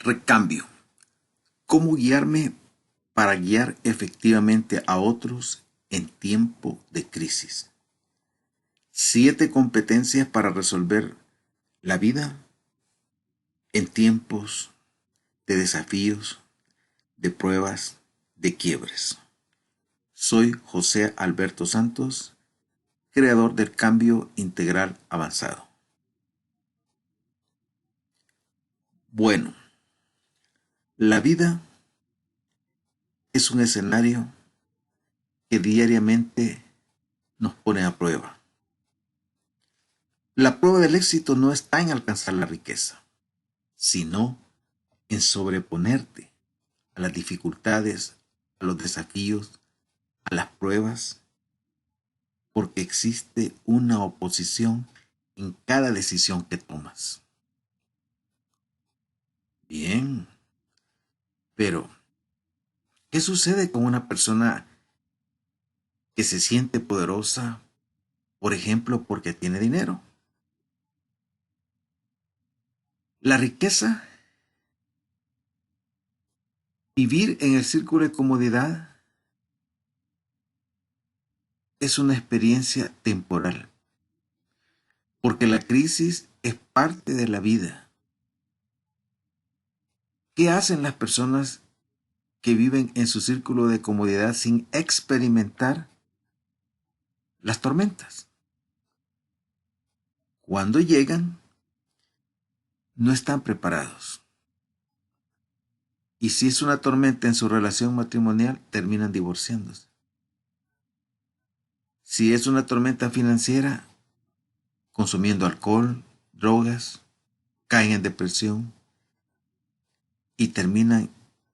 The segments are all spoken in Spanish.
Recambio. ¿Cómo guiarme para guiar efectivamente a otros en tiempo de crisis? 7 competencias para resolver la vida en tiempos de desafíos, de pruebas, de quiebres. Soy José Alberto Santos, creador del Cambio Integral Avanzado. Bueno, la vida es un escenario que diariamente nos pone a prueba. La prueba del éxito no está en alcanzar la riqueza, sino en sobreponerte a las dificultades, a los desafíos, a las pruebas, porque existe una oposición en cada decisión que tomas. Bien, pero ¿qué sucede con una persona que se siente poderosa, por ejemplo, porque tiene dinero? La riqueza, vivir en el círculo de comodidad, es una experiencia temporal, porque la crisis es parte de la vida. ¿Qué hacen las personas que viven en su círculo de comodidad sin experimentar las tormentas? Cuando llegan, no están preparados. Y si es una tormenta en su relación matrimonial, terminan divorciándose. Si es una tormenta financiera, consumiendo alcohol, drogas, caen en depresión y terminan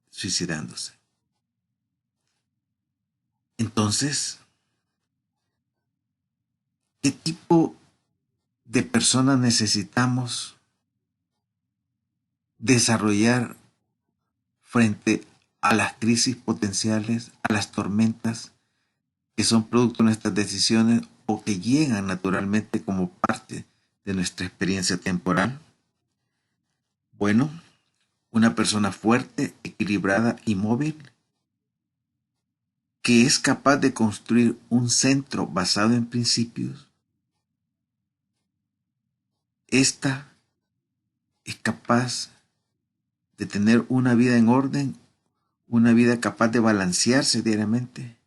suicidándose. Entonces, ¿qué tipo de personas necesitamos desarrollar frente a las crisis potenciales, a las tormentas que son producto de nuestras decisiones o que llegan naturalmente como parte de nuestra experiencia temporal? Bueno, una persona fuerte, equilibrada y móvil, que es capaz de construir un centro basado en principios. Esta es capaz de tener una vida en orden, una vida capaz de balancearse diariamente,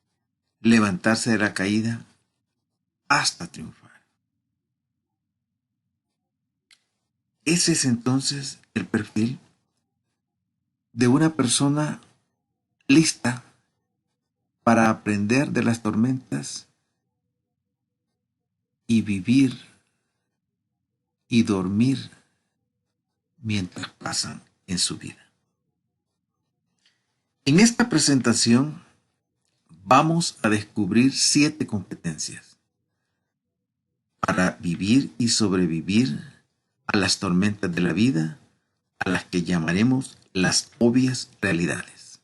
levantarse de la caída hasta triunfar. Ese es entonces el perfil de una persona lista para aprender de las tormentas y vivir y dormir mientras pasan en su vida. En esta presentación vamos a descubrir 7 competencias para vivir y sobrevivir a las tormentas de la vida, a las que llamaremos las obvias realidades.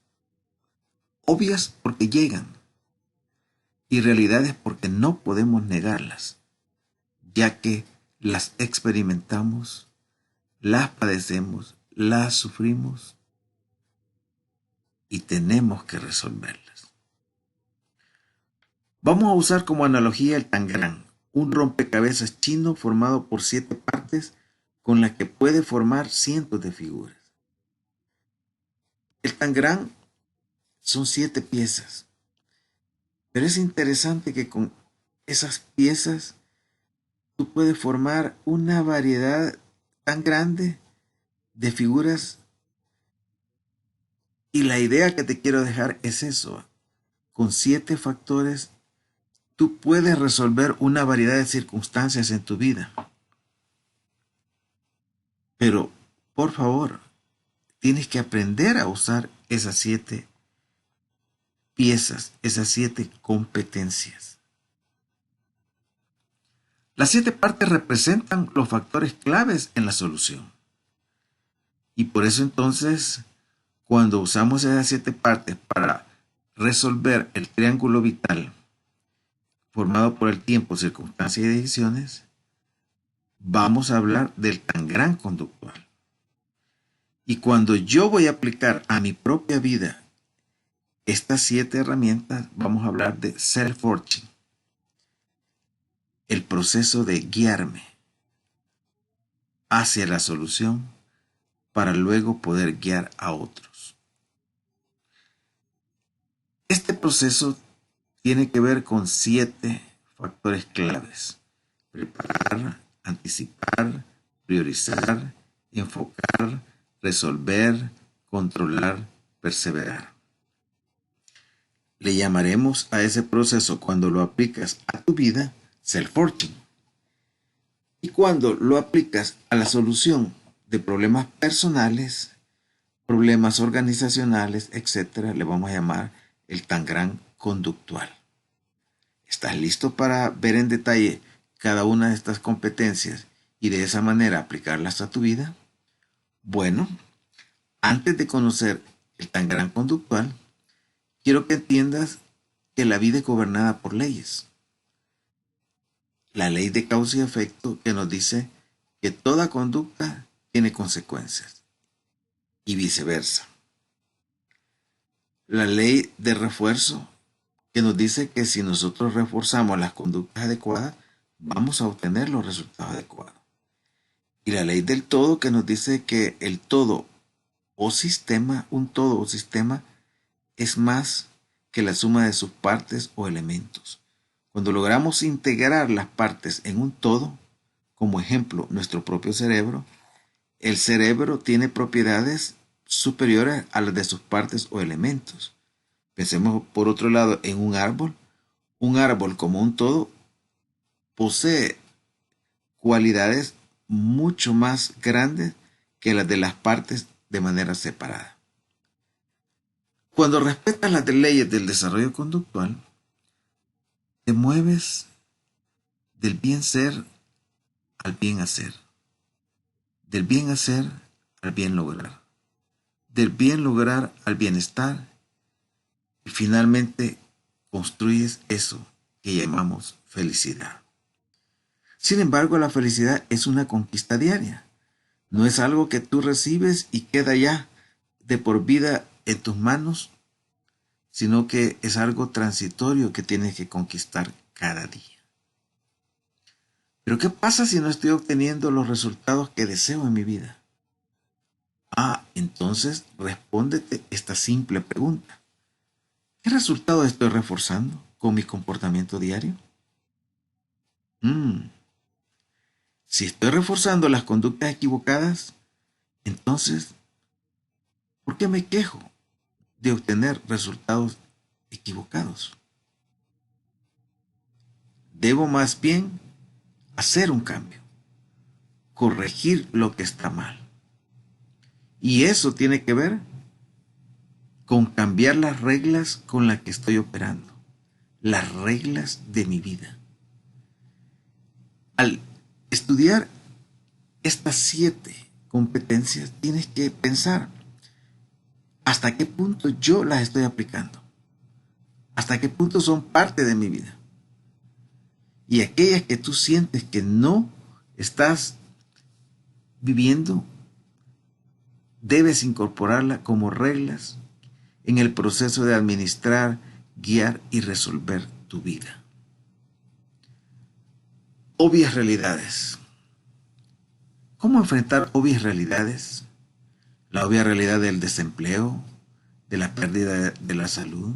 Obvias porque llegan y realidades porque no podemos negarlas, ya que las experimentamos, las padecemos, las sufrimos y tenemos que resolverlas. Vamos a usar como analogía el tangram, un rompecabezas chino formado por 7 partes con las que puede formar cientos de figuras. El tangram son 7 piezas, pero es interesante que con esas piezas tú puedes formar una variedad tan grande de figuras, y la idea que te quiero dejar es eso. Con 7 factores tú puedes resolver una variedad de circunstancias en tu vida. Pero, por favor, tienes que aprender a usar esas 7 piezas, esas 7 competencias. Las 7 partes representan los factores claves en la solución. Y por eso entonces, cuando usamos esas 7 partes para resolver el triángulo vital formado por el tiempo, circunstancias y decisiones, vamos a hablar del tangram conductual. Y cuando yo voy a aplicar a mi propia vida estas 7 herramientas, vamos a hablar de self-forging, el proceso de guiarme hacia la solución para luego poder guiar a otros. Este proceso tiene que ver con 7 factores claves: preparar, anticipar, priorizar, enfocar, resolver, controlar, perseverar. Le llamaremos a ese proceso, cuando lo aplicas a tu vida, self-forging. Y cuando lo aplicas a la solución de problemas personales, problemas organizacionales, etc., le vamos a llamar el Tangram conductual. ¿Estás listo para ver en detalle cada una de estas competencias y de esa manera aplicarlas a tu vida? Bueno, antes de conocer el Tangram conductual, quiero que entiendas que la vida es gobernada por leyes. La ley de causa y efecto, que nos dice que toda conducta tiene consecuencias, y viceversa. La ley de refuerzo, que nos dice que si nosotros reforzamos las conductas adecuadas, vamos a obtener los resultados adecuados. Y la ley del todo, que nos dice que el todo o sistema, un todo o sistema, es más que la suma de sus partes o elementos. Cuando logramos integrar las partes en un todo, como ejemplo nuestro propio cerebro, el cerebro tiene propiedades superiores a las de sus partes o elementos. Pensemos por otro lado en un árbol. Un árbol como un todo posee cualidades mucho más grandes que las de las partes de manera separada. Cuando respetas las leyes del desarrollo conductual, te mueves del bien ser al bien hacer, del bien hacer al bien lograr, del bien lograr al bienestar, y finalmente construyes eso que llamamos felicidad. Sin embargo, la felicidad es una conquista diaria. No es algo que tú recibes y queda ya de por vida en tus manos, sino que es algo transitorio que tienes que conquistar cada día. Pero ¿qué pasa si no estoy obteniendo los resultados que deseo en mi vida? Entonces respóndete esta simple pregunta: ¿qué resultado estoy reforzando con mi comportamiento diario? Si estoy reforzando las conductas equivocadas, entonces, ¿por qué me quejo de obtener resultados equivocados? Debo más bien hacer un cambio, corregir lo que está mal. Y eso tiene que ver con cambiar las reglas con las que estoy operando, las reglas de mi vida. Al estudiar estas 7 competencias, tienes que pensar hasta qué punto yo las estoy aplicando, hasta qué punto son parte de mi vida. Y aquellas que tú sientes que no estás viviendo, debes incorporarlas como reglas en el proceso de administrar, guiar y resolver tu vida. Obvias realidades. ¿Cómo enfrentar obvias realidades? La obvia realidad del desempleo, de la pérdida de la salud.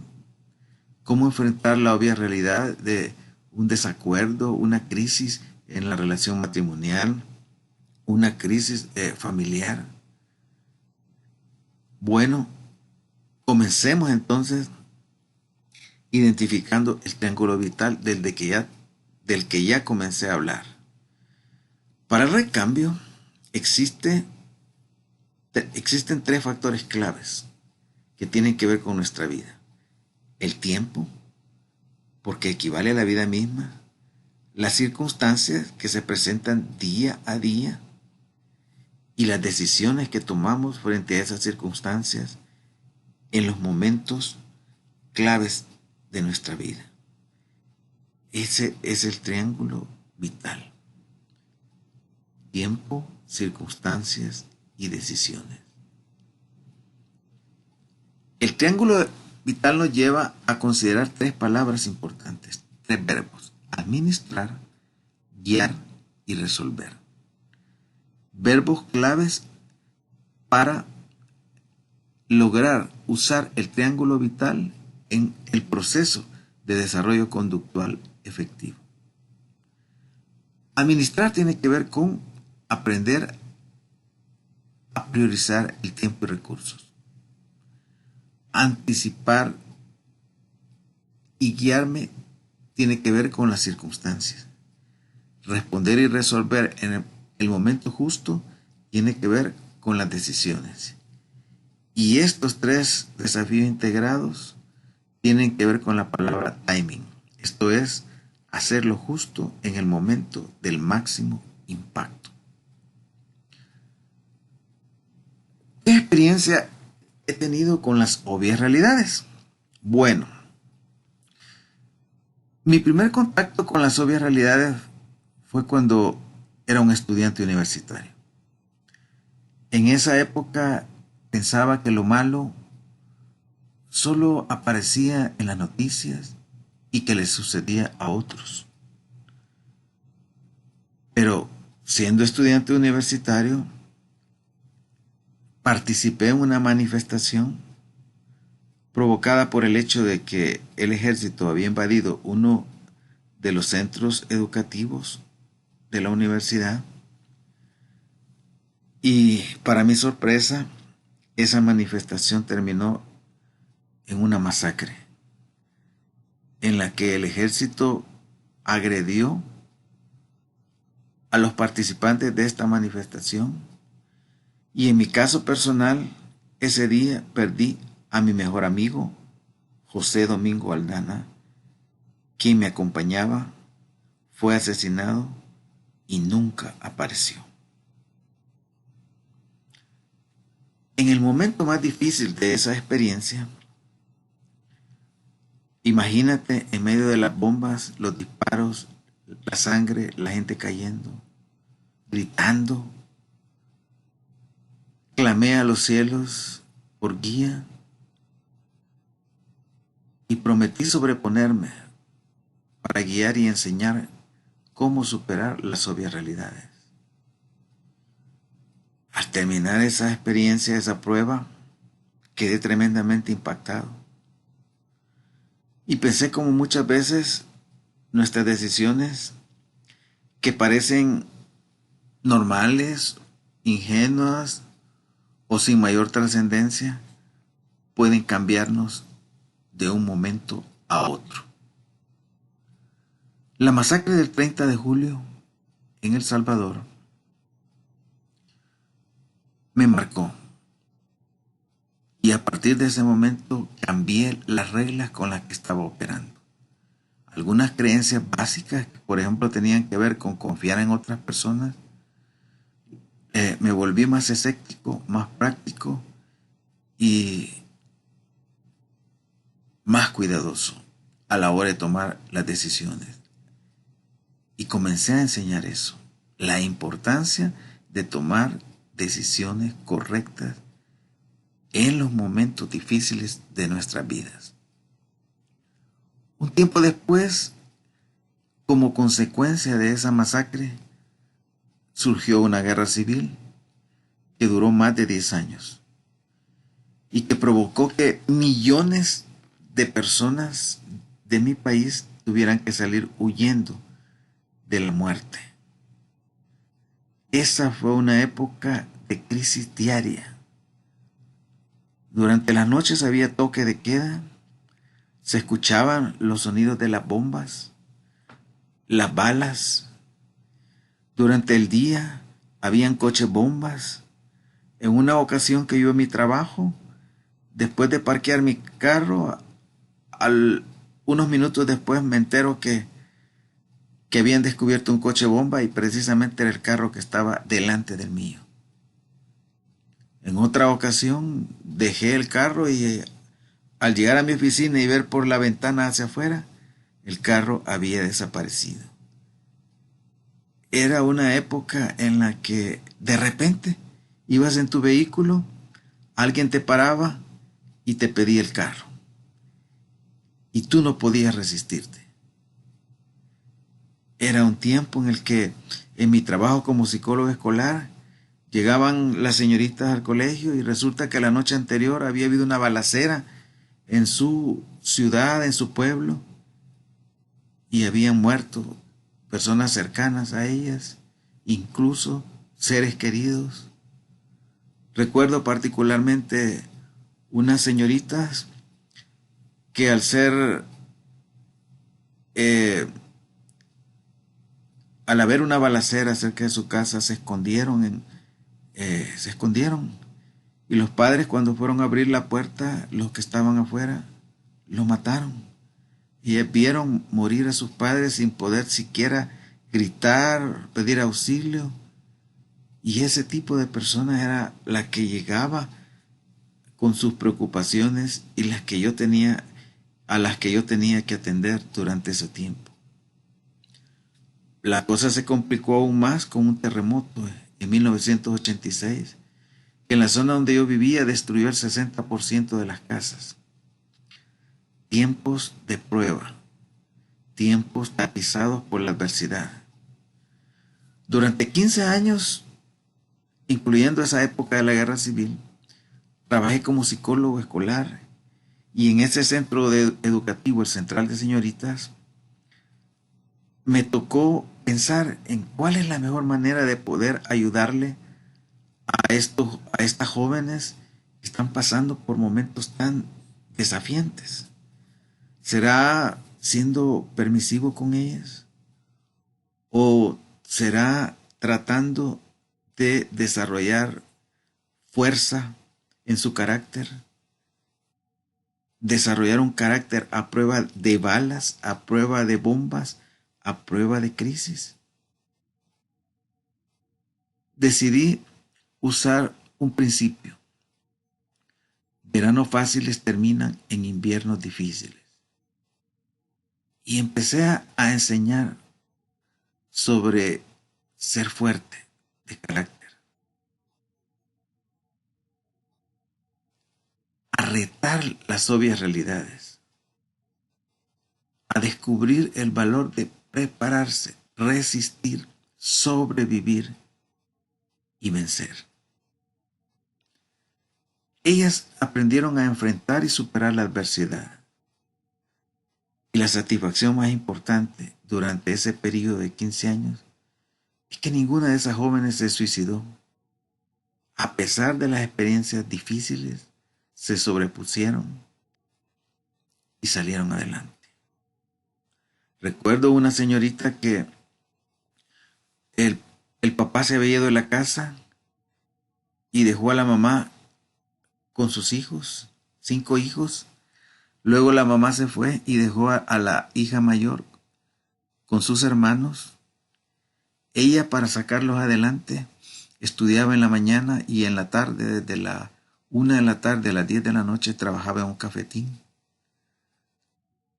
¿Cómo enfrentar la obvia realidad de un desacuerdo, una crisis en la relación matrimonial, una crisis familiar? Bueno, comencemos entonces identificando el triángulo vital del que ya comencé a hablar. Para el recambio existen 3 factores claves que tienen que ver con nuestra vida. El tiempo, porque equivale a la vida misma. Las circunstancias que se presentan día a día y las decisiones que tomamos frente a esas circunstancias en los momentos claves de nuestra vida. Ese es el triángulo vital: tiempo, circunstancias y decisiones. El triángulo vital nos lleva a considerar tres palabras importantes, tres verbos: administrar, guiar y resolver. Verbos claves para lograr usar el triángulo vital en el proceso de desarrollo conductual efectivo. Administrar tiene que ver con aprender a priorizar el tiempo y recursos. Anticipar y guiarme tiene que ver con las circunstancias. Responder y resolver en el momento justo tiene que ver con las decisiones. Y estos tres desafíos integrados tienen que ver con la palabra timing. Esto es, hacer lo justo en el momento del máximo impacto. ¿Qué experiencia he tenido con las obvias realidades? Bueno, mi primer contacto con las obvias realidades fue cuando era un estudiante universitario. En esa época pensaba que lo malo solo aparecía en las noticias y que le sucedía a otros. Pero siendo estudiante universitario, participé en una manifestación provocada por el hecho de que el ejército había invadido uno de los centros educativos de la universidad. Y para mi sorpresa, esa manifestación terminó en una masacre en la que el ejército agredió a los participantes de esta manifestación. Y en mi caso personal, ese día perdí a mi mejor amigo, José Domingo Aldana, quien me acompañaba, fue asesinado y nunca apareció. En el momento más difícil de esa experiencia, imagínate en medio de las bombas, los disparos, la sangre, la gente cayendo, gritando. Clamé a los cielos por guía y prometí sobreponerme para guiar y enseñar cómo superar las obvias realidades. Al terminar esa experiencia, esa prueba, quedé tremendamente impactado. Y pensé como muchas veces nuestras decisiones, que parecen normales, ingenuas o sin mayor trascendencia, pueden cambiarnos de un momento a otro. La masacre del 30 de julio en El Salvador me marcó. Y a partir de ese momento cambié las reglas con las que estaba operando. Algunas creencias básicas, que por ejemplo tenían que ver con confiar en otras personas, me volví más escéptico, más práctico y más cuidadoso a la hora de tomar las decisiones. Y comencé a enseñar eso, la importancia de tomar decisiones correctas en los momentos difíciles de nuestras vidas. Un tiempo después, como consecuencia de esa masacre, surgió una guerra civil que duró más de 10 años y que provocó que millones de personas de mi país tuvieran que salir huyendo de la muerte. Esa fue una época de crisis diaria. Durante las noches había toque de queda, se escuchaban los sonidos de las bombas, las balas. Durante el día habían coches bombas. En una ocasión que yo en mi trabajo, después de parquear mi carro, unos minutos después me entero que habían descubierto un coche bomba y precisamente era el carro que estaba delante del mío. En otra ocasión dejé el carro y al llegar a mi oficina y ver por la ventana hacia afuera, el carro había desaparecido. Era una época en la que de repente ibas en tu vehículo, alguien te paraba y te pedí el carro. Y tú no podías resistirte. Era un tiempo en el que en mi trabajo como psicólogo escolar llegaban las señoritas al colegio y resulta que la noche anterior había habido una balacera en su ciudad, en su pueblo, y habían muerto personas cercanas a ellas, incluso seres queridos. Recuerdo particularmente unas señoritas que eh, al haber una balacera cerca de su casa se escondieron. Y los padres, cuando fueron a abrir la puerta, los que estaban afuera, los mataron. Y vieron morir a sus padres sin poder siquiera gritar, pedir auxilio. Y ese tipo de personas era la que llegaba con sus preocupaciones y a las que yo tenía que atender durante ese tiempo. La cosa se complicó aún más con un terremoto en 1986, que en la zona donde yo vivía destruyó el 60% de las casas. Tiempos de prueba, tiempos tapizados por la adversidad. Durante 15 años, incluyendo esa época de la guerra civil, trabajé como psicólogo escolar y en ese centro educativo, el Central de Señoritas, me tocó pensar en cuál es la mejor manera de poder ayudarle a estas jóvenes que están pasando por momentos tan desafiantes. ¿Será siendo permisivo con ellas? ¿O será tratando de desarrollar fuerza en su carácter? Desarrollar un carácter a prueba de balas, a prueba de bombas, a prueba de crisis. Decidí usar un principio. Veranos fáciles terminan en inviernos difíciles. Y empecé a enseñar sobre ser fuerte de carácter, a retar las obvias realidades, a descubrir el valor de prepararse, resistir, sobrevivir y vencer. Ellas aprendieron a enfrentar y superar la adversidad. Y la satisfacción más importante durante ese periodo de 15 años es que ninguna de esas jóvenes se suicidó. A pesar de las experiencias difíciles, se sobrepusieron y salieron adelante. Recuerdo una señorita que el, el papá se había ido de la casa y dejó a la mamá con sus hijos, 5 hijos. Luego la mamá se fue y dejó a la hija mayor con sus hermanos. Ella, para sacarlos adelante, estudiaba en la mañana y en la tarde, desde la 1 de la tarde a las 10 de la noche, trabajaba en un cafetín.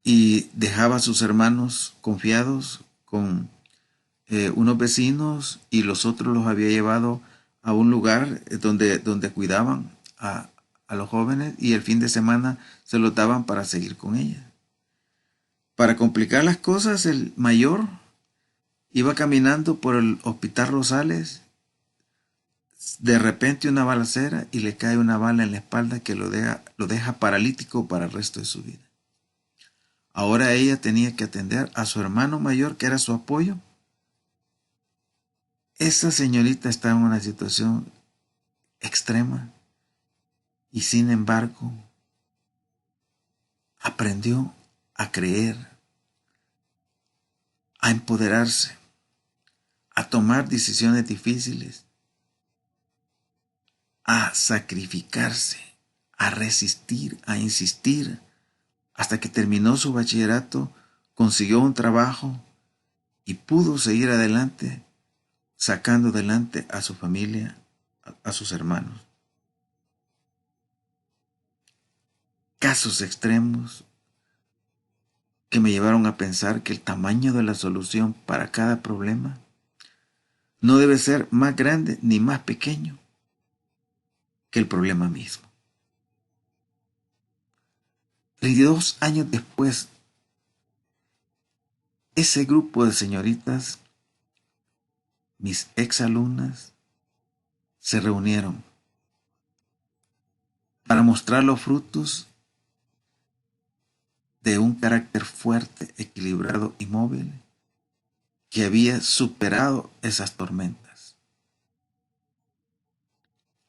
Y dejaba a sus hermanos confiados con unos vecinos y los otros los había llevado a un lugar donde cuidaban a los jóvenes y el fin de semana se los daban para seguir con ella. Para complicar las cosas, el mayor iba caminando por el Hospital Rosales, de repente una balacera y le cae una bala en la espalda que lo deja paralítico para el resto de su vida. Ahora ella tenía que atender a su hermano mayor, que era su apoyo. Esa señorita estaba en una situación extrema y sin embargo aprendió a creer, a empoderarse, a tomar decisiones difíciles, a sacrificarse, a resistir, a insistir, hasta que terminó su bachillerato, consiguió un trabajo y pudo seguir adelante, sacando adelante a su familia, a sus hermanos. Casos extremos que me llevaron a pensar que el tamaño de la solución para cada problema no debe ser más grande ni más pequeño que el problema mismo. 32 años después, ese grupo de señoritas, mis exalumnas, se reunieron para mostrar los frutos de un carácter fuerte, equilibrado y móvil que había superado esas tormentas.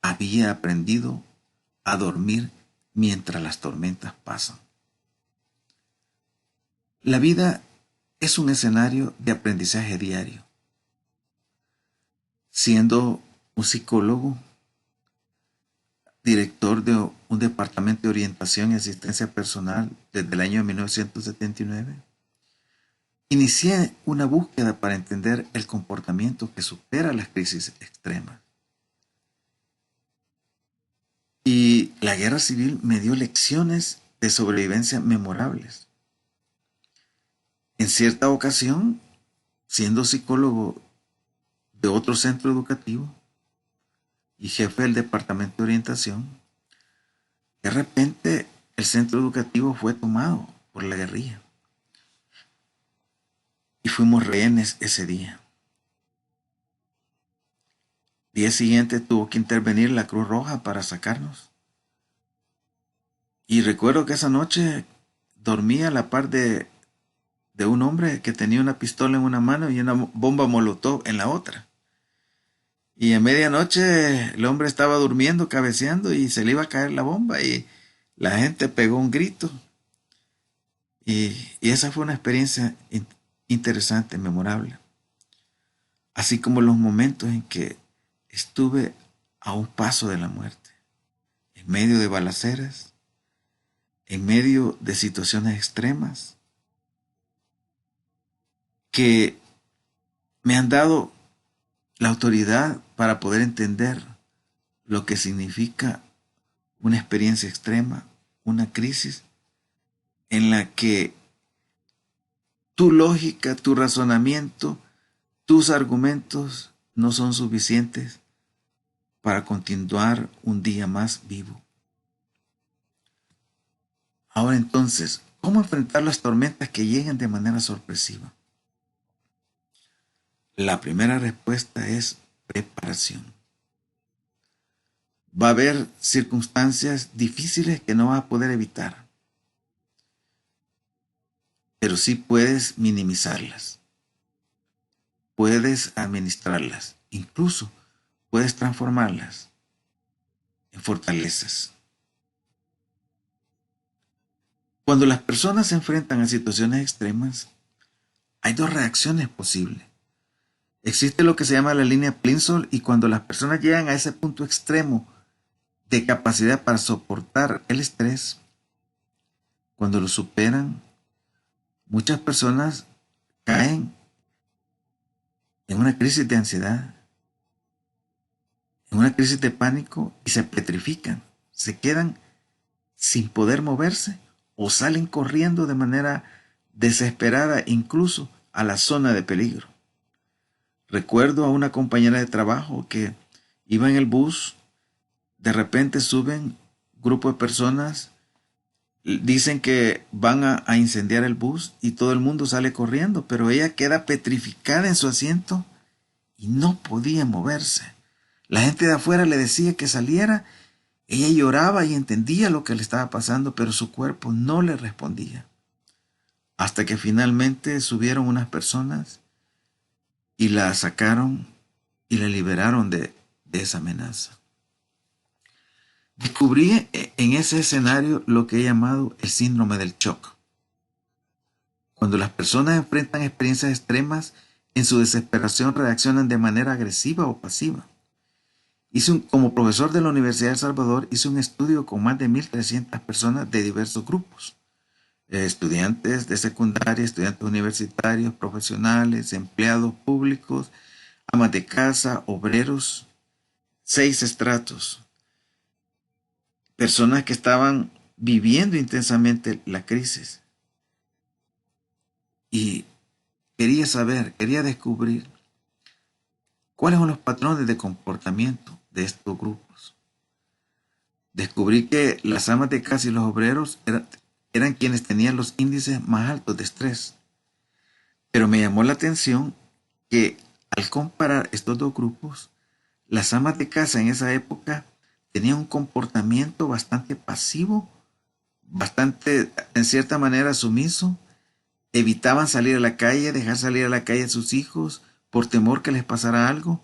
Había aprendido a dormir mientras las tormentas pasan. La vida es un escenario de aprendizaje diario. Siendo un psicólogo, director de un departamento de orientación y asistencia personal desde el año 1979, inicié una búsqueda para entender el comportamiento que supera las crisis extremas. Y la guerra civil me dio lecciones de sobrevivencia memorables. En cierta ocasión, siendo psicólogo de otro centro educativo y jefe del departamento de orientación, de repente el centro educativo fue tomado por la guerrilla y fuimos rehenes ese día. Día siguiente tuvo que intervenir la Cruz Roja para sacarnos. Y recuerdo que esa noche dormí a la par de un hombre que tenía una pistola en una mano y una bomba molotov en la otra. Y a medianoche el hombre estaba durmiendo, cabeceando, y se le iba a caer la bomba y la gente pegó un grito. Y esa fue una experiencia interesante, memorable. Así como los momentos en que estuve a un paso de la muerte, en medio de balaceras, en medio de situaciones extremas, que me han dado la autoridad para poder entender lo que significa una experiencia extrema, una crisis en la que tu lógica, tu razonamiento, tus argumentos no son suficientes para continuar un día más vivo. Ahora entonces, ¿cómo enfrentar las tormentas que llegan de manera sorpresiva? La primera respuesta es preparación. Va a haber circunstancias difíciles que no vas a poder evitar, pero sí puedes minimizarlas, puedes administrarlas, incluso puedes transformarlas en fortalezas. Cuando las personas se enfrentan a situaciones extremas, hay dos reacciones posibles. Existe lo que se llama la línea Plimsoll, y cuando las personas llegan a ese punto extremo de capacidad para soportar el estrés, cuando lo superan, muchas personas caen en una crisis de ansiedad, en una crisis de pánico, y se petrifican, se quedan sin poder moverse o salen corriendo de manera desesperada incluso a la zona de peligro. Recuerdo a una compañera de trabajo que iba en el bus, de repente suben grupo de personas, dicen que van a incendiar el bus y todo el mundo sale corriendo, pero ella queda petrificada en su asiento y no podía moverse. La gente de afuera le decía que saliera, ella lloraba y entendía lo que le estaba pasando, pero su cuerpo no le respondía. Hasta que finalmente subieron unas personas y la sacaron y la liberaron de esa amenaza. Descubrí en ese escenario lo que he llamado el síndrome del shock. Cuando las personas enfrentan experiencias extremas, en su desesperación reaccionan de manera agresiva o pasiva. Como profesor de la Universidad de El Salvador, hice un estudio con más de 1,300 personas de diversos grupos. Estudiantes de secundaria, estudiantes universitarios, profesionales, empleados públicos, amas de casa, obreros, 6 estratos. Personas que estaban viviendo intensamente la crisis. Y quería descubrir cuáles son los patrones de comportamiento de estos grupos. Descubrí que las amas de casa y los obreros eran quienes tenían los índices más altos de estrés. Pero me llamó la atención que al comparar estos dos grupos, las amas de casa en esa época tenían un comportamiento bastante pasivo, bastante, en cierta manera, sumiso. Evitaban salir a la calle, dejar salir a la calle a sus hijos por temor que les pasara algo,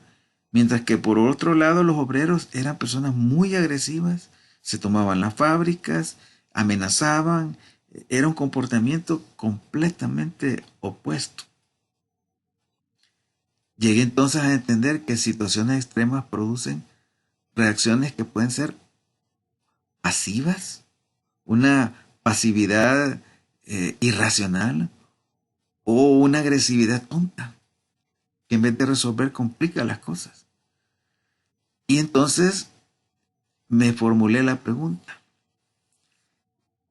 mientras que por otro lado los obreros eran personas muy agresivas, se tomaban las fábricas, amenazaban, era un comportamiento completamente opuesto. Llegué entonces a entender que situaciones extremas producen reacciones que pueden ser pasivas, una pasividad irracional o una agresividad tonta, que en vez de resolver complica las cosas. Y entonces me formulé la pregunta,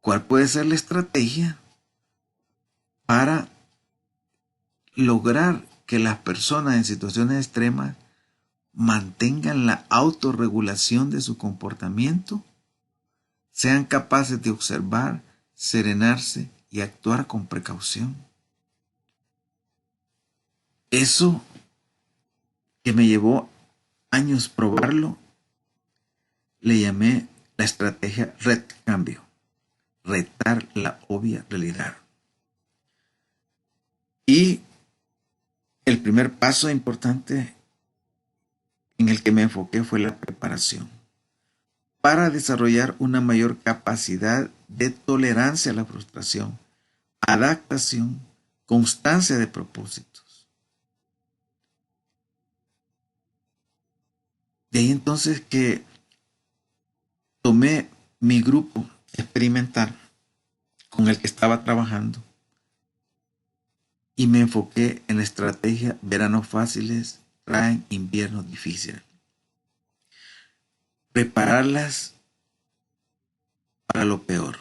¿cuál puede ser la estrategia para lograr que las personas en situaciones extremas mantengan la autorregulación de su comportamiento, sean capaces de observar, serenarse y actuar con precaución? Eso que me llevó años probarlo, le llamé la estrategia cambio, retar la obvia realidad. Y el primer paso importante en el que me enfoqué fue la preparación para desarrollar una mayor capacidad de tolerancia a la frustración, adaptación, constancia de propósitos. De ahí entonces que tomé mi grupo experimental con el que estaba trabajando y me enfoqué en la estrategia veranos fáciles traen inviernos difíciles. Prepararlas para lo peor,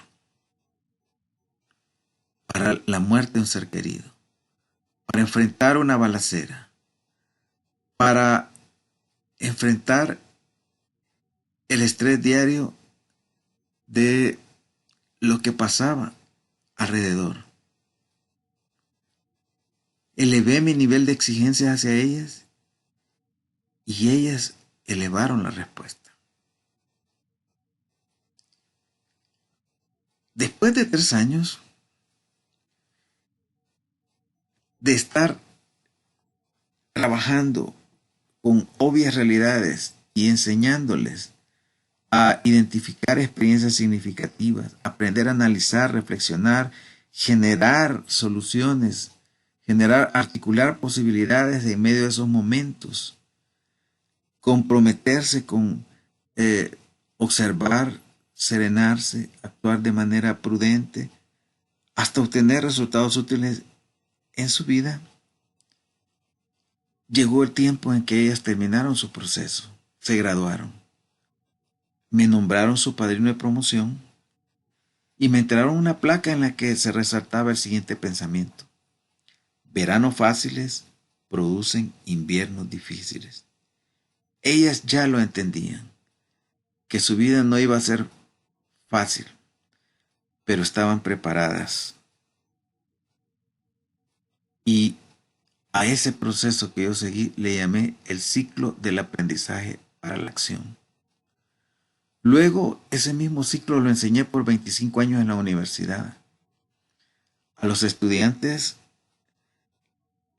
para la muerte de un ser querido, para enfrentar una balacera, para enfrentar el estrés diario de lo que pasaba alrededor. Elevé mi nivel de exigencia hacia ellas y ellas elevaron la respuesta. Después de 3 años de estar trabajando con obvias realidades y enseñándoles a identificar experiencias significativas, aprender a analizar, reflexionar, generar soluciones, articular posibilidades en medio de esos momentos, comprometerse con observar, serenarse, actuar de manera prudente, hasta obtener resultados útiles en su vida. Llegó el tiempo en que ellas terminaron su proceso, se graduaron, me nombraron su padrino de promoción y me entregaron una placa en la que se resaltaba el siguiente pensamiento: veranos fáciles producen inviernos difíciles. Ellas ya lo entendían, que su vida no iba a ser fácil, pero estaban preparadas. Y a ese proceso que yo seguí le llamé el ciclo del aprendizaje para la acción. Luego, ese mismo ciclo lo enseñé por 25 años en la universidad. A los estudiantes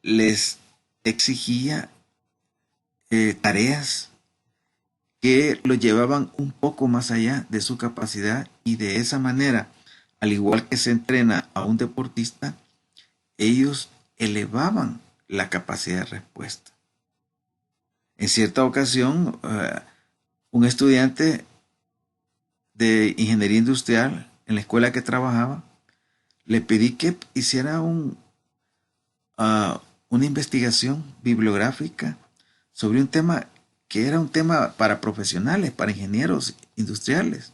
les exigía tareas que lo llevaban un poco más allá de su capacidad y de esa manera, al igual que se entrena a un deportista, ellos elevaban la capacidad de respuesta. En cierta ocasión, un estudiante de ingeniería industrial en la escuela que trabajaba, le pedí que hiciera una investigación bibliográfica sobre un tema que era un tema para profesionales, para ingenieros industriales.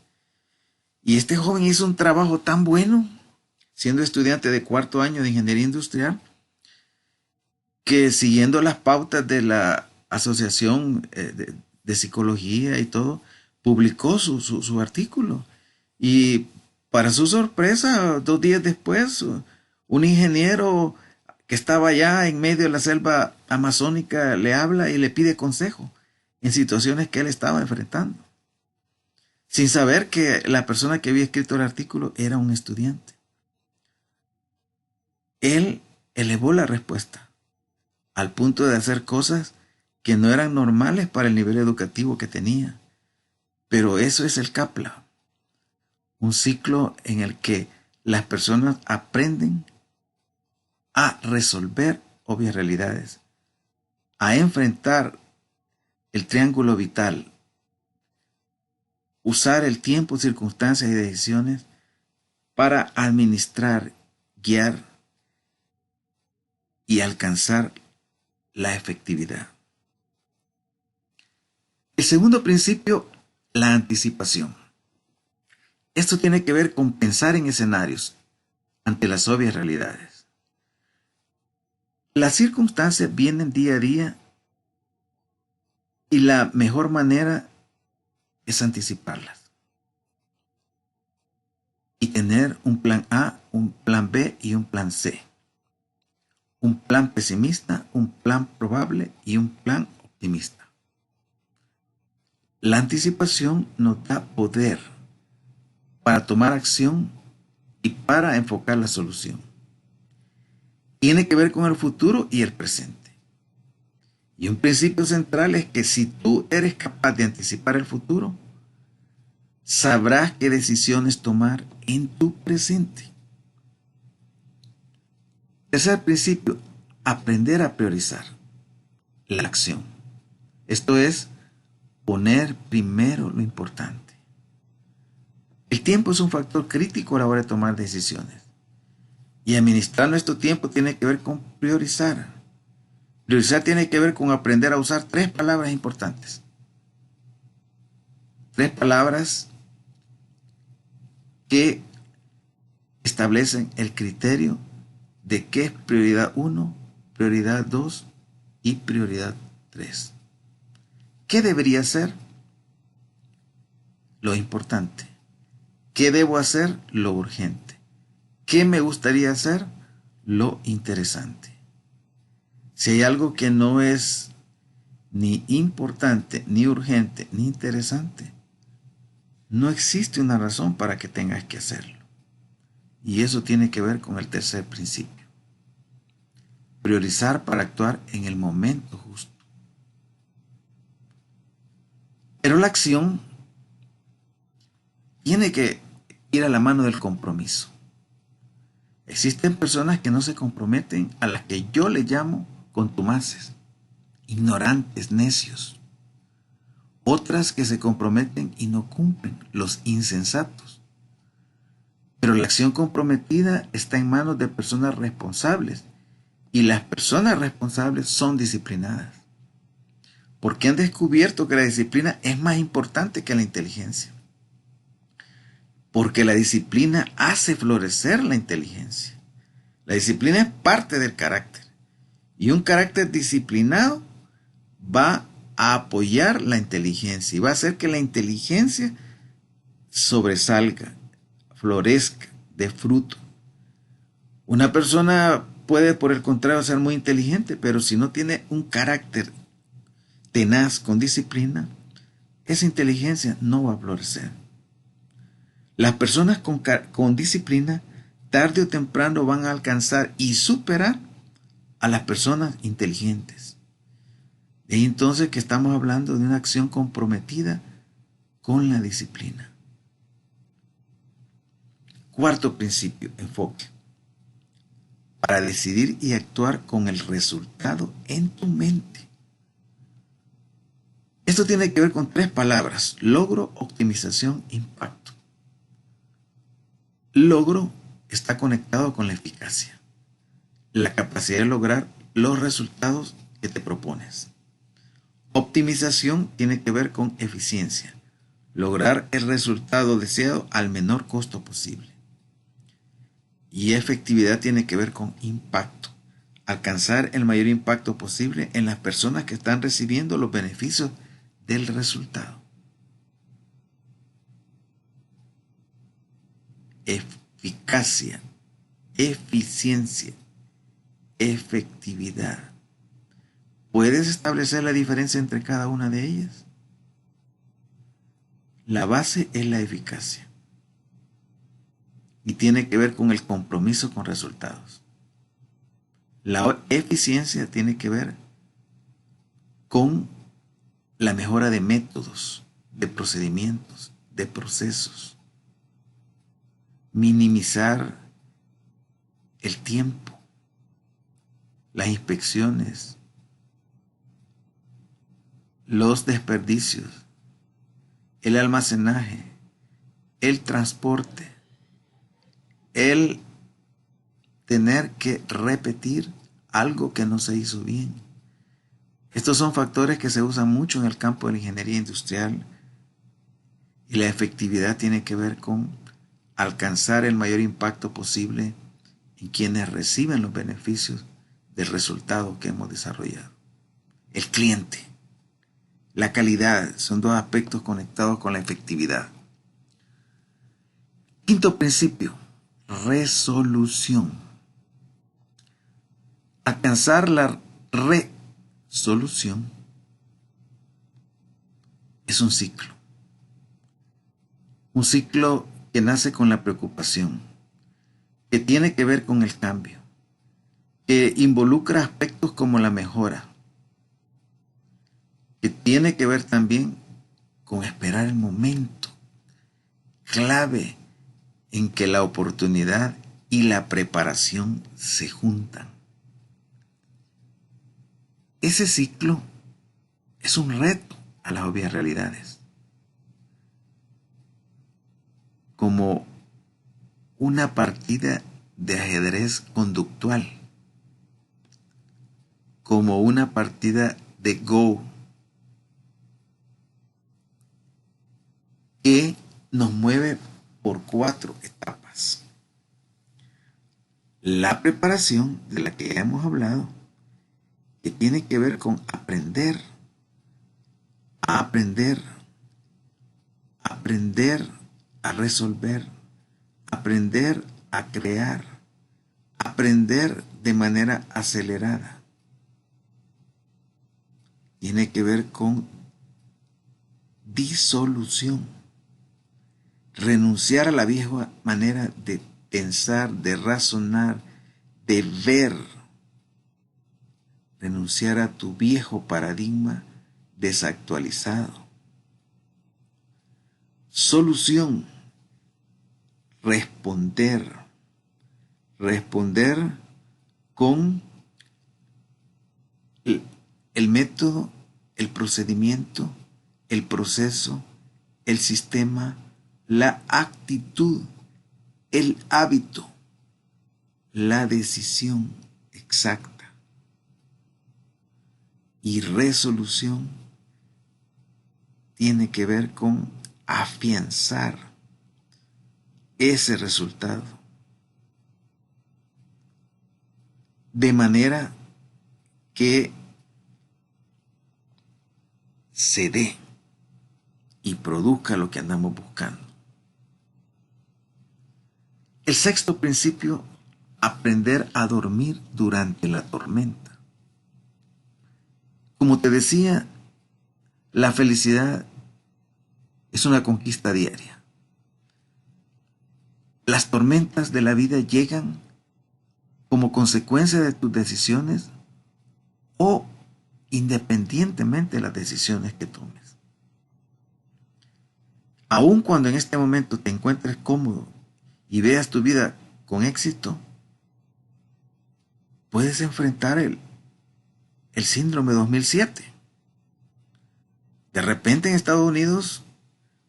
Y este joven hizo un trabajo tan bueno, siendo estudiante de 4º año de ingeniería industrial, que siguiendo las pautas de la Asociación de Psicología y todo, publicó su artículo. Y Para su sorpresa, 2 días después, un ingeniero que estaba allá en medio de la selva amazónica le habla y le pide consejo en situaciones que él estaba enfrentando, sin saber que la persona que había escrito el artículo era un estudiante. Él elevó la respuesta al punto de hacer cosas que no eran normales para el nivel educativo que tenía. Pero eso es el Kapla, un ciclo en el que las personas aprenden a resolver obvias realidades, a enfrentar el triángulo vital, usar el tiempo, circunstancias y decisiones para administrar, guiar y alcanzar la efectividad. El segundo principio, la anticipación. Esto tiene que ver con pensar en escenarios ante las obvias realidades. Las circunstancias vienen día a día y la mejor manera es anticiparlas y tener un plan A, un plan B y un plan C. Un plan pesimista, un plan probable y un plan optimista. La anticipación nos da poder para tomar acción y para enfocar la solución. Tiene que ver con el futuro y el presente. Y un principio central es que si tú eres capaz de anticipar el futuro, sabrás qué decisiones tomar en tu presente. Tercer principio, aprender a priorizar la acción. Esto es poner primero lo importante. El tiempo es un factor crítico a la hora de tomar decisiones. Y administrar nuestro tiempo tiene que ver con priorizar. Priorizar tiene que ver con aprender a usar 3 palabras importantes. 3 palabras que establecen el criterio de qué es prioridad 1, prioridad 2 y prioridad 3. ¿Qué debería ser? Lo importante. ¿Qué debo hacer? Lo urgente. ¿Qué me gustaría hacer? Lo interesante. Si hay algo que no es ni importante, ni urgente, ni interesante, no existe una razón para que tengas que hacerlo. Y eso tiene que ver con el tercer principio. Priorizar para actuar en el momento justo. Pero la acción tiene que ir a la mano del compromiso. Existen personas que no se comprometen, a las que yo le llamo contumaces, ignorantes, necios. Otras que se comprometen y no cumplen, los insensatos. Pero la acción comprometida está en manos de personas responsables, y las personas responsables son disciplinadas, porque han descubierto que la disciplina es más importante que la inteligencia, porque la disciplina hace florecer la inteligencia. La disciplina es parte del carácter, y un carácter disciplinado va a apoyar la inteligencia y va a hacer que la inteligencia sobresalga, florezca, dé fruto. Una persona puede, por el contrario, ser muy inteligente, pero si no tiene un carácter tenaz, con disciplina, esa inteligencia no va a florecer. Las personas con disciplina, tarde o temprano van a alcanzar y superar a las personas inteligentes. Y entonces que estamos hablando de una acción comprometida con la disciplina. Cuarto principio, enfoque. Para decidir y actuar con el resultado en tu mente. Esto tiene que ver con 3 palabras: logro, optimización, impacto. Logro está conectado con la eficacia, la capacidad de lograr los resultados que te propones. Optimización tiene que ver con eficiencia, lograr el resultado deseado al menor costo posible. Y efectividad tiene que ver con impacto, alcanzar el mayor impacto posible en las personas que están recibiendo los beneficios del resultado. eficacia, eficiencia, efectividad. ¿Puedes establecer la diferencia entre cada una de ellas? La base es la eficacia y tiene que ver con el compromiso con resultados. La eficiencia tiene que ver con la mejora de métodos, de procedimientos, de procesos. Minimizar el tiempo, las inspecciones, los desperdicios, el almacenaje, el transporte, el tener que repetir algo que no se hizo bien. Estos son factores que se usan mucho en el campo de la ingeniería industrial y la efectividad tiene que ver con alcanzar el mayor impacto posible en quienes reciben los beneficios del resultado que hemos desarrollado. El cliente, la calidad son dos aspectos conectados con la efectividad. Quinto principio, resolución. Alcanzar la resolución es un ciclo. Un ciclo que nace con la preocupación, que tiene que ver con el cambio, que involucra aspectos como la mejora, que tiene que ver también con esperar el momento clave en que la oportunidad y la preparación se juntan. Ese ciclo es un reto a las obvias realidades, como una partida de ajedrez conductual, como una partida de Go que nos mueve por 4 etapas. La preparación, de la que ya hemos hablado, que tiene que ver con aprender, aprender a resolver, aprender a crear, aprender de manera acelerada. Tiene que ver con disolución, renunciar a la vieja manera de pensar, de razonar, de ver, renunciar a tu viejo paradigma desactualizado. Solución, responder con el método, el procedimiento, el proceso, el sistema, la actitud, el hábito, la decisión exacta. Y resolución tiene que ver con afianzar ese resultado de manera que se dé y produzca lo que andamos buscando. El sexto principio, aprender a dormir durante la tormenta. Como te decía, la felicidad es una conquista diaria. Las tormentas de la vida llegan como consecuencia de tus decisiones o independientemente de las decisiones que tomes. Aun cuando en este momento te encuentres cómodo y veas tu vida con éxito, puedes enfrentar el síndrome 2007. De repente en Estados Unidos,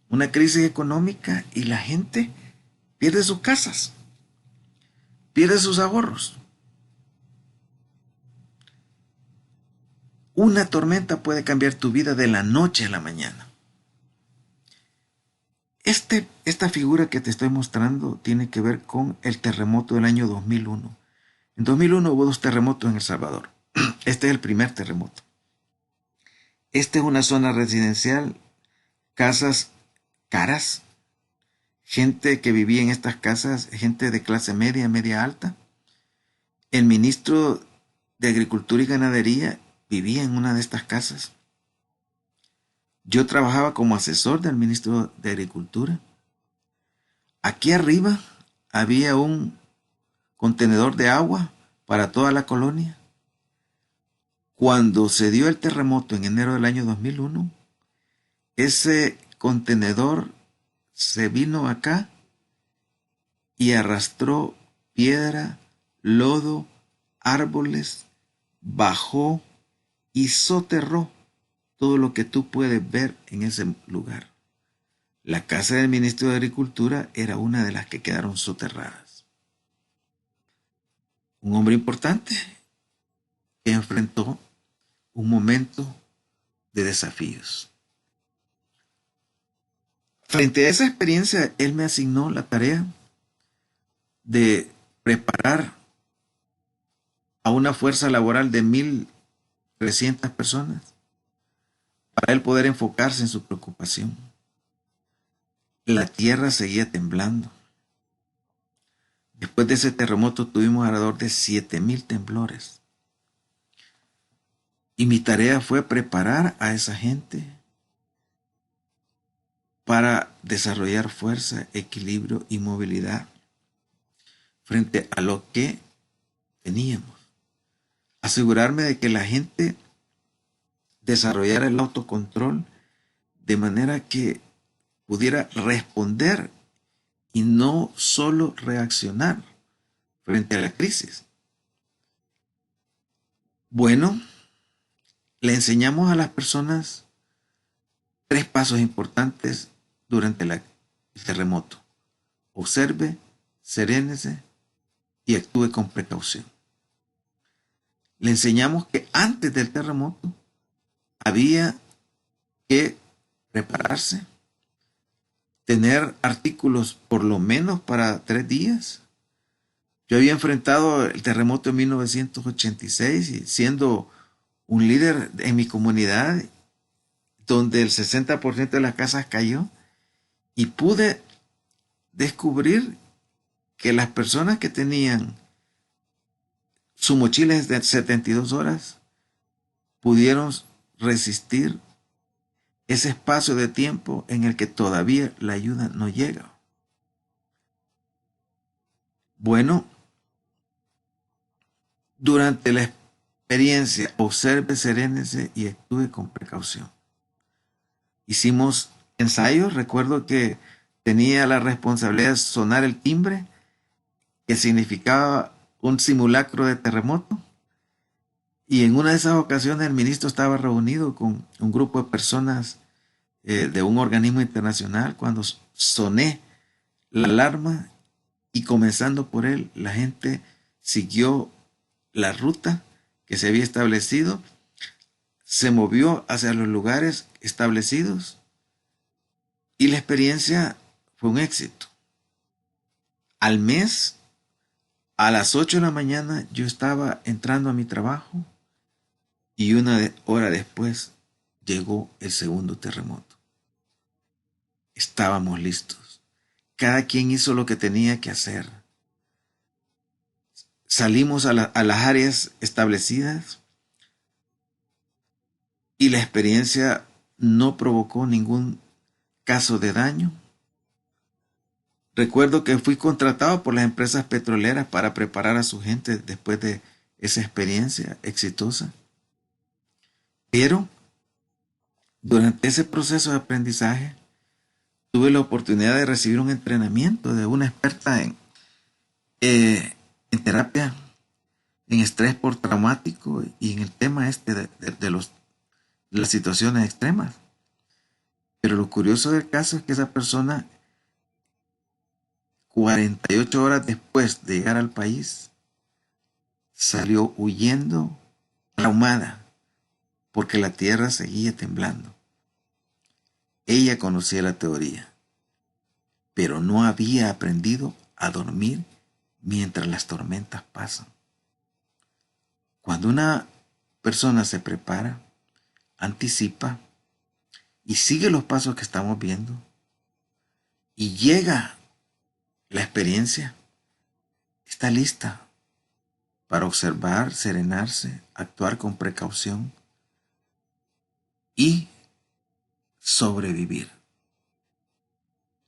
una crisis económica y la gente pierde sus casas, pierde sus ahorros. Una tormenta puede cambiar tu vida de la noche a la mañana. Esta figura que te estoy mostrando tiene que ver con el terremoto del año 2001. En 2001 hubo 2 terremotos en El Salvador. Este es el primer terremoto. Esta es una zona residencial, casas caras, gente que vivía en estas casas, gente de clase media, media alta. El ministro de Agricultura y Ganadería vivía en una de estas casas. Yo trabajaba como asesor del ministro de Agricultura. Aquí arriba había un contenedor de agua para toda la colonia. Cuando se dio el terremoto en enero del año 2001, ese contenedor se vino acá y arrastró piedra, lodo, árboles, bajó y soterró todo lo que tú puedes ver en ese lugar. La casa del ministro de Agricultura era una de las que quedaron soterradas. Un hombre importante que enfrentó un momento de desafíos. Frente a esa experiencia, él me asignó la tarea de preparar a una fuerza laboral de 1.300 personas para él poder enfocarse en su preocupación. La tierra seguía temblando. Después de ese terremoto tuvimos alrededor de 7.000 temblores. Y mi tarea fue preparar a esa gente para desarrollar fuerza, equilibrio y movilidad frente a lo que teníamos. Asegurarme de que la gente desarrollara el autocontrol de manera que pudiera responder y no solo reaccionar frente a la crisis. Bueno, le enseñamos a las personas 3 pasos importantes durante el terremoto. Observe, serénese y actúe con precaución. Le enseñamos que antes del terremoto había que prepararse, tener artículos por lo menos para 3 días. Yo había enfrentado el terremoto en 1986 y siendo un líder en mi comunidad donde el 60% de las casas cayó y pude descubrir que las personas que tenían su mochila de 72 horas pudieron resistir ese espacio de tiempo en el que todavía la ayuda no llega. Bueno, durante la experiencia, observe, serénese y actúe con precaución. Hicimos ensayos, recuerdo que tenía la responsabilidad de sonar el timbre, que significaba un simulacro de terremoto. Y en una de esas ocasiones el ministro estaba reunido con un grupo de personas de un organismo internacional cuando soné la alarma y comenzando por él, la gente siguió la ruta que se había establecido, se movió hacia los lugares establecidos y la experiencia fue un éxito. Al mes, a las 8 de la mañana, yo estaba entrando a mi trabajo y una hora después llegó el segundo terremoto. Estábamos listos. Cada quien hizo lo que tenía que hacer. Salimos a las áreas establecidas y la experiencia no provocó ningún caso de daño. Recuerdo que fui contratado por las empresas petroleras para preparar a su gente después de esa experiencia exitosa. Pero durante ese proceso de aprendizaje tuve la oportunidad de recibir un entrenamiento de una experta en terapia, en estrés postraumático y en el tema de las situaciones extremas. Pero lo curioso del caso es que esa persona, 48 horas después de llegar al país, salió huyendo, traumada, porque la tierra seguía temblando. Ella conocía la teoría, pero no había aprendido a dormir mientras las tormentas pasan. Cuando una persona se prepara, anticipa y sigue los pasos que estamos viendo y llega La experiencia está lista para observar, serenarse, actuar con precaución y sobrevivir,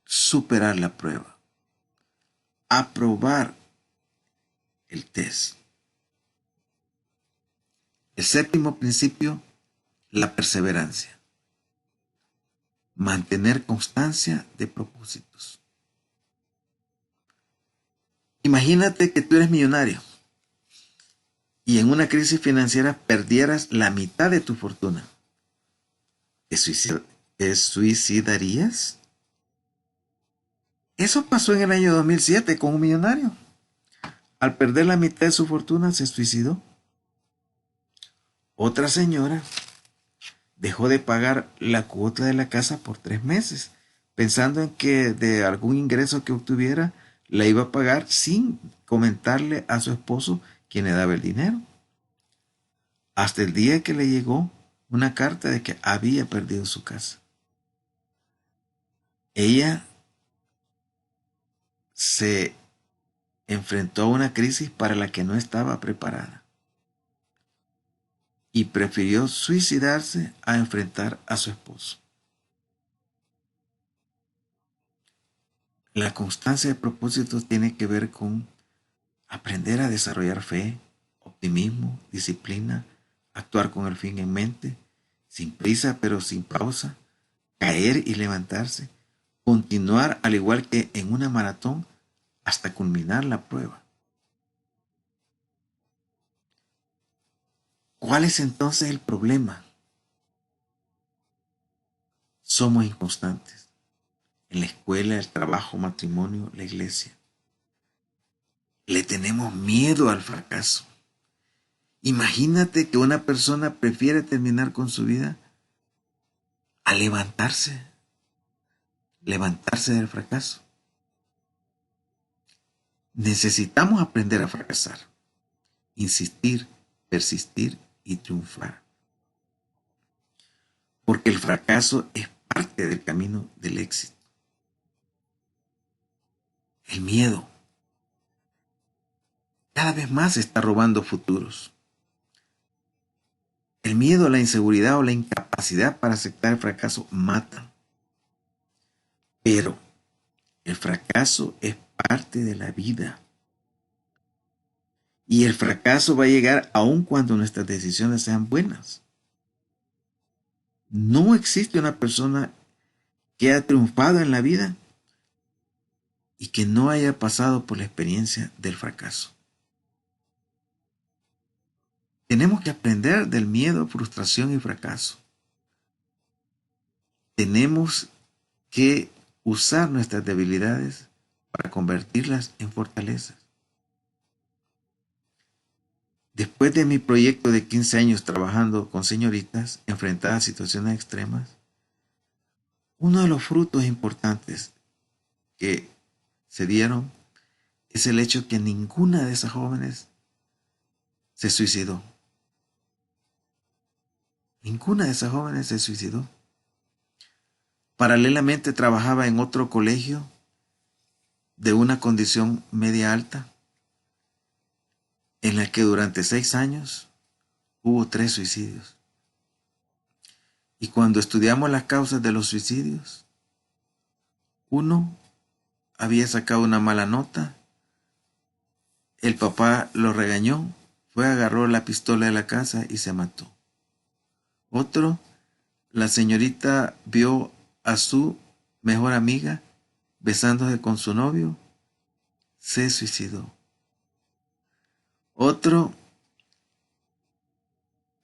superar la prueba, aprobar el test. El séptimo principio, la perseverancia. Mantener constancia de propósitos. Imagínate que tú eres millonario y en una crisis financiera perdieras la mitad de tu fortuna. ¿Te suicidarías? Eso pasó en el año 2007 con un millonario. Al perder la mitad de su fortuna se suicidó. Otra señora dejó de pagar la cuota de la casa por 3 meses, pensando en que de algún ingreso que obtuviera la iba a pagar sin comentarle a su esposo quien le daba el dinero. Hasta el día que le llegó una carta de que había perdido su casa. Ella se enfrentó a una crisis para la que no estaba preparada y prefirió suicidarse a enfrentar a su esposo. La constancia de propósitos tiene que ver con aprender a desarrollar fe, optimismo, disciplina, actuar con el fin en mente, sin prisa pero sin pausa, caer y levantarse, continuar al igual que en una maratón hasta culminar la prueba. ¿Cuál es entonces el problema? Somos inconstantes en la escuela, el trabajo, matrimonio, la iglesia. Le tenemos miedo al fracaso. Imagínate que una persona prefiere terminar con su vida a levantarse del fracaso. Necesitamos aprender a fracasar, insistir, persistir y triunfar. Porque el fracaso es parte del camino del éxito. El miedo cada vez más está robando futuros. El miedo, la inseguridad o la incapacidad para aceptar el fracaso matan. Pero el fracaso es parte de la vida. Y el fracaso va a llegar aun cuando nuestras decisiones sean buenas. No existe una persona que haya triunfado en la vida y que no haya pasado por la experiencia del fracaso. Tenemos que aprender del miedo, frustración y fracaso. Tenemos que usar nuestras debilidades para convertirlas en fortalezas. Después de mi proyecto de 15 años trabajando con señoritas enfrentadas a situaciones extremas, uno de los frutos importantes que se dieron es el hecho que ninguna de esas jóvenes se suicidó. Ninguna de esas jóvenes se suicidó. Paralelamente trabajaba en otro colegio de una condición media alta, en la que durante 6 años hubo 3 suicidios. Y cuando estudiamos las causas de los suicidios, uno había sacado una mala nota, el papá lo regañó, agarró la pistola de la casa y se mató. Otro, la señorita vio a su mejor amiga besándose con su novio, se suicidó. Otro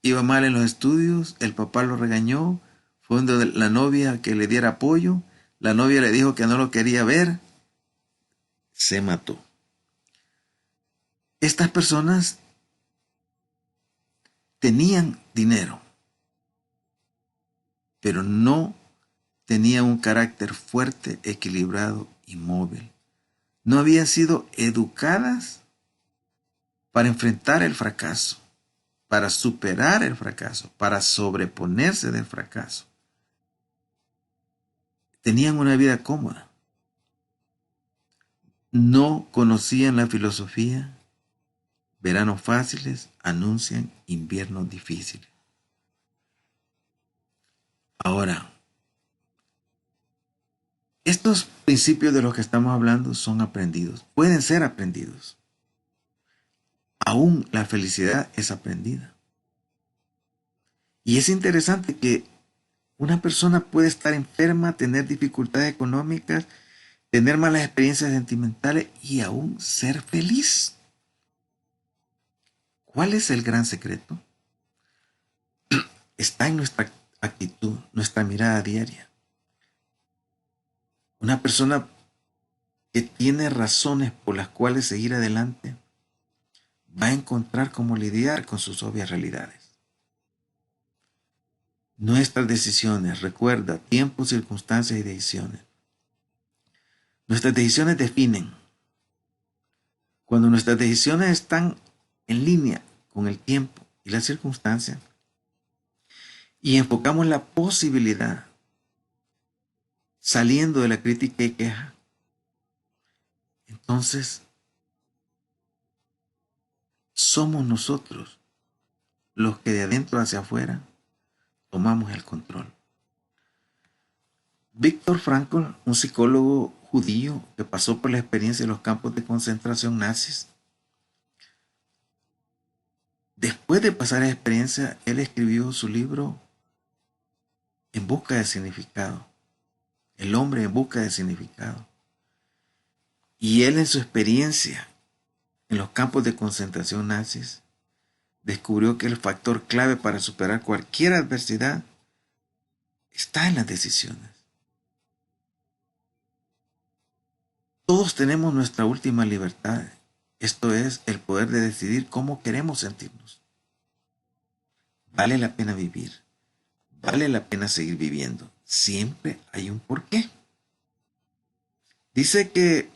iba mal en los estudios, el papá lo regañó, fue donde la novia que le diera apoyo, la novia le dijo que no lo quería ver, se mató. Estas personas tenían dinero, pero no tenían un carácter fuerte, equilibrado y móvil. No habían sido educadas para enfrentar el fracaso, para superar el fracaso, para sobreponerse del fracaso. Tenían una vida cómoda. No conocían la filosofía. Veranos fáciles anuncian inviernos difíciles. Ahora, estos principios de los que estamos hablando son aprendidos, pueden ser aprendidos. Aún la felicidad es aprendida. Y es interesante que una persona puede estar enferma, tener dificultades económicas, tener malas experiencias sentimentales y aún ser feliz. ¿Cuál es el gran secreto? Está en nuestra actitud, nuestra mirada diaria. Una persona que tiene razones por las cuales seguir adelante va a encontrar cómo lidiar con sus obvias realidades. Nuestras decisiones, recuerda, tiempos, circunstancias y decisiones. Nuestras decisiones definen. Cuando nuestras decisiones están en línea con el tiempo y las circunstancias y enfocamos la posibilidad saliendo de la crítica y queja, entonces somos nosotros los que de adentro hacia afuera tomamos el control. Viktor Frankl, un psicólogo judío que pasó por la experiencia de los campos de concentración nazis, después de pasar esa experiencia, él escribió su libro En busca de significado, El hombre en busca de significado. Y él en su experiencia en los campos de concentración nazis descubrió que el factor clave para superar cualquier adversidad está en las decisiones. Todos tenemos nuestra última libertad, esto es el poder de decidir cómo queremos sentirnos. Vale la pena vivir, vale la pena seguir viviendo, siempre hay un porqué. Dice que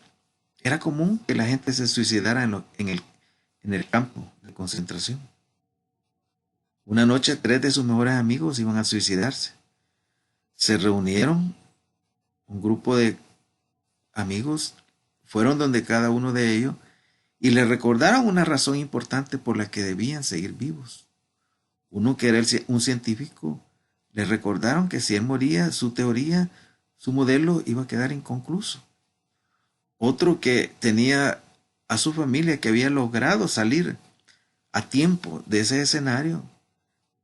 era común que la gente se suicidara en el campo de concentración. Una noche 3 de sus mejores amigos iban a suicidarse. Se reunieron, un grupo de amigos, fueron donde cada uno de ellos y le recordaron una razón importante por la que debían seguir vivos. Uno que era un científico, le recordaron que si él moría, su teoría, su modelo iba a quedar inconcluso. Otro que tenía a su familia que había logrado salir a tiempo de ese escenario,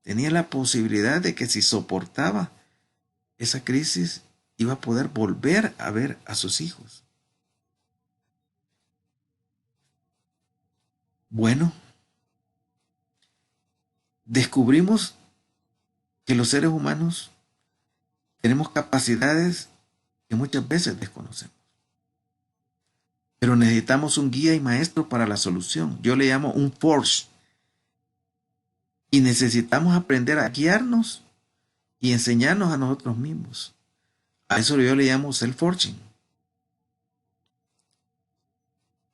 tenía la posibilidad de que si soportaba esa crisis, iba a poder volver a ver a sus hijos. Bueno, descubrimos que los seres humanos tenemos capacidades que muchas veces desconocemos. Pero necesitamos un guía y maestro para la solución. Yo le llamo un force. Y necesitamos aprender a guiarnos y enseñarnos a nosotros mismos. A eso yo le llamo self-forging.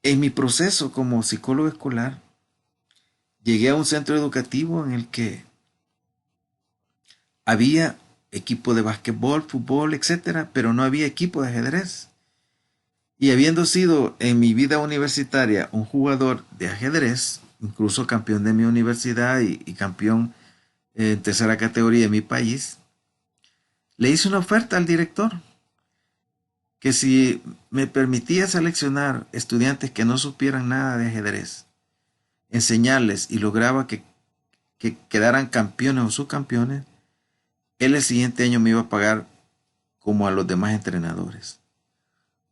En mi proceso como psicólogo escolar, llegué a un centro educativo en el que había equipo de básquetbol, fútbol, etcétera, pero no había equipo de ajedrez. Y habiendo sido en mi vida universitaria un jugador de ajedrez, incluso campeón de mi universidad y campeón en tercera categoría de mi país, le hice una oferta al director que si me permitía seleccionar estudiantes que no supieran nada de ajedrez, enseñarles y lograba que quedaran campeones o subcampeones, él el siguiente año me iba a pagar como a los demás entrenadores.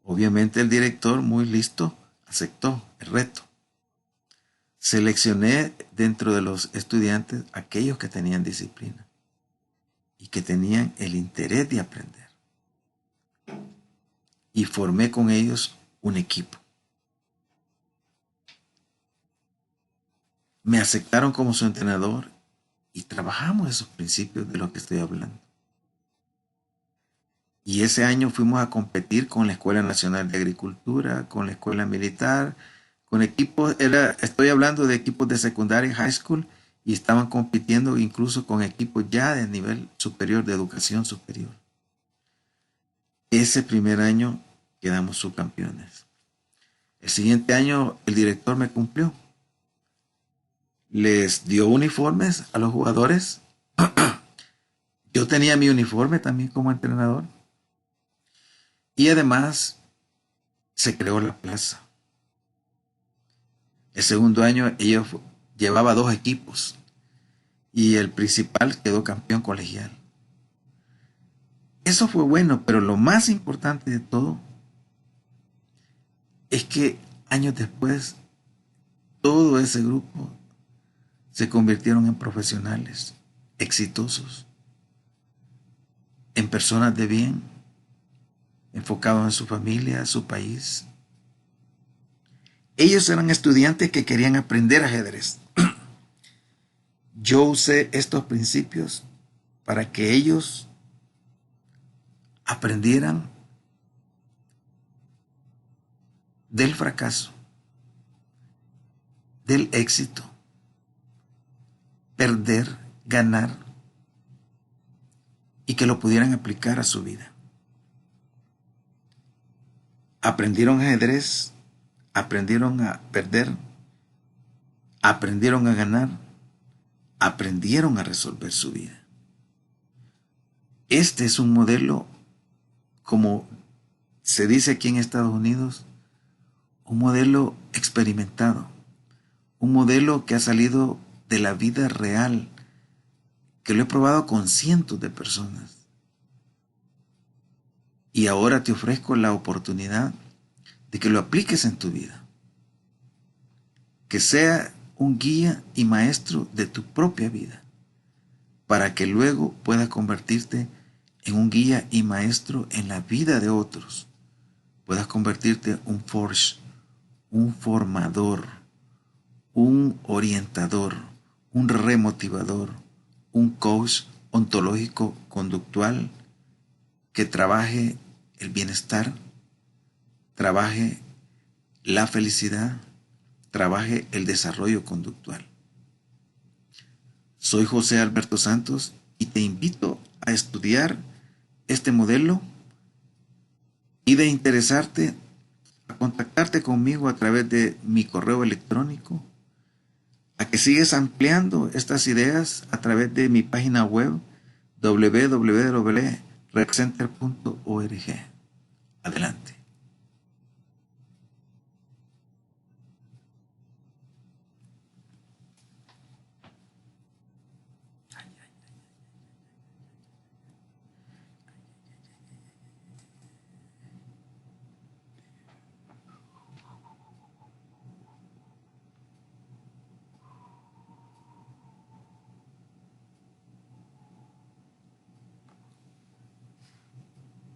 Obviamente el director, muy listo, aceptó el reto. Seleccioné dentro de los estudiantes aquellos que tenían disciplina y que tenían el interés de aprender. Y formé con ellos un equipo. Me aceptaron como su entrenador y trabajamos esos principios de los que estoy hablando. Y ese año fuimos a competir con la Escuela Nacional de Agricultura, con la Escuela Militar, con equipos, estoy hablando de equipos de secundaria, high school, y estaban compitiendo incluso con equipos ya de nivel superior, de educación superior. Ese primer año quedamos subcampeones. El siguiente año el director me cumplió. Les dio uniformes a los jugadores. Yo tenía mi uniforme también como entrenador. Y además se creó la plaza. El segundo año ellos llevaba 2 equipos y el principal quedó campeón colegial. Eso fue bueno, pero lo más importante de todo es que años después todo ese grupo se convirtieron en profesionales exitosos, en personas de bien, enfocados en su familia, su país. Ellos eran estudiantes que querían aprender ajedrez. Yo usé estos principios para que ellos aprendieran del fracaso, del éxito, perder, ganar, y que lo pudieran aplicar a su vida. Aprendieron ajedrez, aprendieron a perder, aprendieron a ganar, aprendieron a resolver su vida. Este es un modelo, como se dice aquí en Estados Unidos, un modelo experimentado, un modelo que ha salido de la vida real, que lo he probado con cientos de personas. Y ahora te ofrezco la oportunidad de que lo apliques en tu vida. Que sea un guía y maestro de tu propia vida, para que luego puedas convertirte en un guía y maestro en la vida de otros. Puedas convertirte en un forge, un formador, un orientador, un remotivador, un coach ontológico conductual que trabaje el bienestar, trabaje la felicidad, trabaje el desarrollo conductual. Soy José Alberto Santos y te invito a estudiar este modelo y de interesarte a contactarte conmigo a través de mi correo electrónico, a que sigues ampliando estas ideas a través de mi página web www.redcenter.org. Adelante.